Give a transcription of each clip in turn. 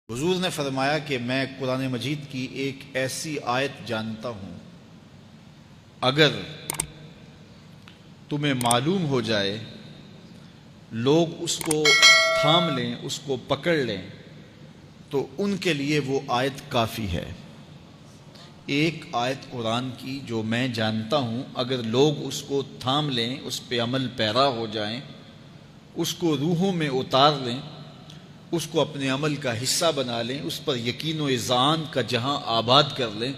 حضور نے فرمایا کہ میں قرآن مجید کی ایک ایسی آیت جانتا ہوں، اگر تمہیں معلوم ہو جائے، لوگ اس کو تھام لیں، اس کو پکڑ لیں، تو ان کے لیے وہ آیت کافی ہے۔ ایک آیت قرآن کی جو میں جانتا ہوں، اگر لوگ اس کو تھام لیں، اس پہ عمل پیرا ہو جائیں، اس کو روحوں میں اتار لیں، اس کو اپنے عمل کا حصہ بنا لیں، اس پر یقین و اذعان کا جہاں آباد کر لیں،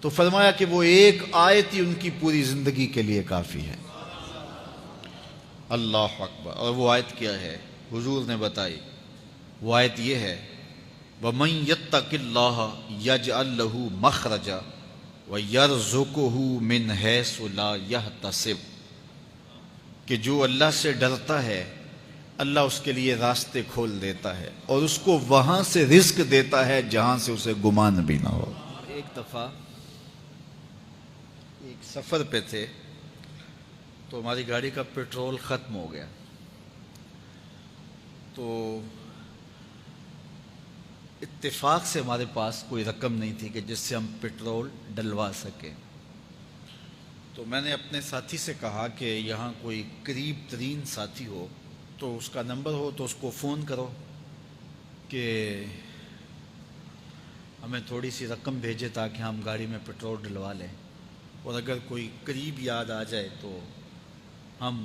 تو فرمایا کہ وہ ایک آیت ہی ان کی پوری زندگی کے لیے کافی ہے۔ اللہ اکبر۔ اور وہ آیت کیا ہے؟ حضور نے بتائی، وہ آیت یہ ہے، وَمَن يَتَّقِ اللَّهَ يَجْعَل لَّهُ مَخْرَجًا وَيَرْزُقْهُ مِنْ حَيْثُ لَا يَحْتَسِبُ، کہ جو اللہ سے ڈرتا ہے، اللہ اس کے لیے راستے کھول دیتا ہے اور اس کو وہاں سے رزق دیتا ہے جہاں سے اسے گمان بھی نہ ہو۔ ایک دفعہ ایک سفر پہ تھے تو ہماری گاڑی کا پیٹرول ختم ہو گیا، تو اتفاق سے ہمارے پاس کوئی رقم نہیں تھی کہ جس سے ہم پیٹرول ڈلوا سکیں۔ تو میں نے اپنے ساتھی سے کہا کہ یہاں کوئی قریب ترین ساتھی ہو تو اس کا نمبر ہو تو اس کو فون کرو کہ ہمیں تھوڑی سی رقم بھیجے تاکہ ہم گاڑی میں پیٹرول ڈلوا لیں، اور اگر کوئی قریب یاد آ جائے تو ہم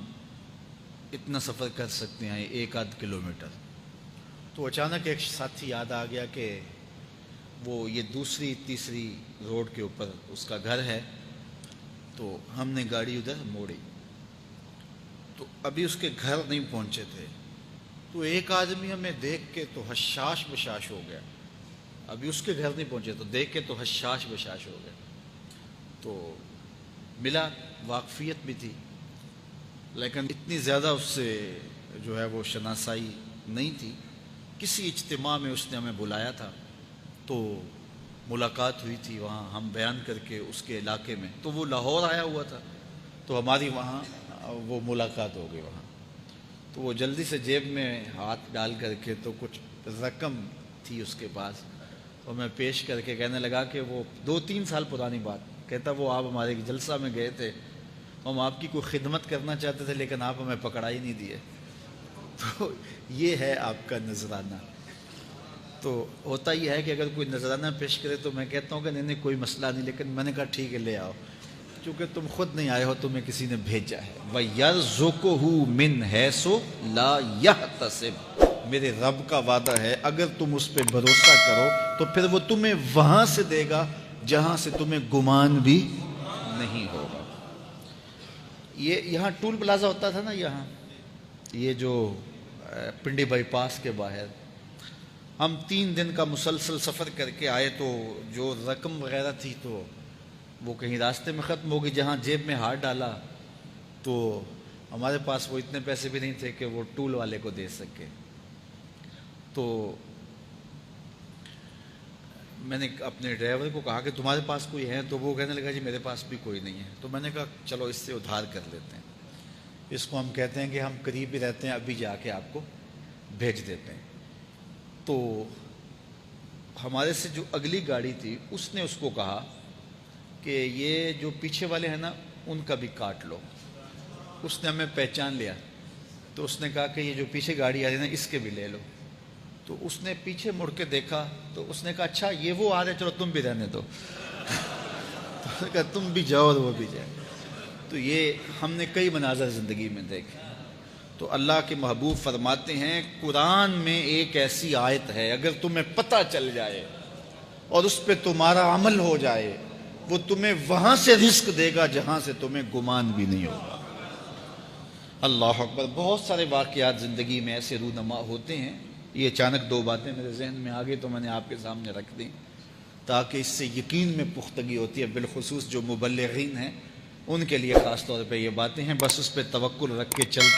اتنا سفر کر سکتے ہیں، 1-8 کلومیٹر۔ تو اچانک ایک ساتھی یاد آ گیا کہ وہ یہ دوسری تیسری روڈ کے اوپر اس کا گھر ہے، تو ہم نے گاڑی ادھر موڑی، تو ابھی اس کے گھر نہیں پہنچے تھے، تو ایک آدمی ہمیں دیکھ کے تو حشاش بشاش ہو گیا۔ ابھی اس کے گھر نہیں پہنچے تو دیکھ کے تو حشاش بشاش ہو گیا۔ تو ملا، واقفیت بھی تھی، لیکن اتنی زیادہ اس سے جو ہے وہ شناسائی نہیں تھی۔ کسی اجتماع میں اس نے ہمیں بلایا تھا، تو ملاقات ہوئی تھی وہاں، ہم بیان کر کے اس کے علاقے میں، تو وہ لاہور آیا ہوا تھا، تو ہماری وہاں وہ ملاقات ہو گئی وہاں۔ تو وہ جلدی سے جیب میں ہاتھ ڈال کر کے تو کچھ رقم تھی اس کے پاس، تو میں پیش کر کے کہنے لگا کہ وہ 2-3 سال پرانی بات، کہتا وہ آپ ہمارے جلسہ میں گئے تھے، ہم آپ کی کوئی خدمت کرنا چاہتے تھے لیکن آپ ہمیں پکڑا ہی نہیں دیے۔ تو یہ ہے آپ کا نذرانہ۔ تو ہوتا یہ ہے کہ اگر کوئی نذرانہ پیش کرے تو میں کہتا ہوں کہ نہیں کوئی مسئلہ نہیں، لیکن میں نے کہا ٹھیک ہے لے آؤ، چونکہ تم خود نہیں آئے ہو، تمہیں کسی نے بھیجا ہے۔ وَيَرْزُقُهُ مِنْ حَيْثُ لَا يَحْتَسِبُ، میرے رب کا وعدہ ہے اگر تم اس پہ بھروسہ کرو تو پھر وہ تمہیں وہاں سے دے گا جہاں سے تمہیں گمان بھی نہیں ہوگا۔ یہ یہاں ٹول پلازا ہوتا تھا نا، یہاں یہ جو پنڈی بائی پاس کے باہر، ہم 3 دن کا مسلسل سفر کر کے آئے، تو جو رقم وغیرہ تھی تو وہ کہیں راستے میں ختم ہو گئی۔ جہاں جیب میں ہاتھ ڈالا تو ہمارے پاس وہ اتنے پیسے بھی نہیں تھے کہ وہ ٹول والے کو دے سکے۔ تو میں نے اپنے ڈرائیور کو کہا کہ تمہارے پاس کوئی ہے؟ تو وہ کہنے لگا جی میرے پاس بھی کوئی نہیں ہے۔ تو میں نے کہا چلو اس سے ادھار کر لیتے ہیں، اس کو ہم کہتے ہیں کہ ہم قریب ہی رہتے ہیں، ابھی جا کے آپ کو بھیج دیتے ہیں۔ تو ہمارے سے جو اگلی گاڑی تھی اس نے اس کو کہا کہ یہ جو پیچھے والے ہیں نا ان کا بھی کاٹ لو۔ اس نے ہمیں پہچان لیا، تو اس نے کہا کہ یہ جو پیچھے گاڑی آ رہی ہے نا اس کے بھی لے لو۔ تو اس نے پیچھے مڑ کے دیکھا تو اس نے کہا اچھا یہ وہ آ رہے، چلو تم بھی رہنے دو۔ تو اس نے کہا تم بھی جاؤ اور وہ بھی جائے۔ تو یہ ہم نے کئی مناظر زندگی میں دیکھے۔ تو اللہ کے محبوب فرماتے ہیں قرآن میں ایک ایسی آیت ہے، اگر تمہیں پتہ چل جائے اور اس پہ تمہارا عمل ہو جائے، وہ تمہیں وہاں سے رزق دے گا جہاں سے تمہیں گمان بھی نہیں ہوگا۔ اللہ اکبر۔ بہت سارے واقعات زندگی میں ایسے رونما ہوتے ہیں۔ یہ اچانک 2 باتیں میرے ذہن میں آ گئی تو میں نے آپ کے سامنے رکھ دیں، تاکہ اس سے یقین میں پختگی ہوتی ہے، بالخصوص جو مبلغین ہیں ان کے لیے خاص طور پہ یہ باتیں ہیں، بس اس پہ توکل رکھ کے چلتے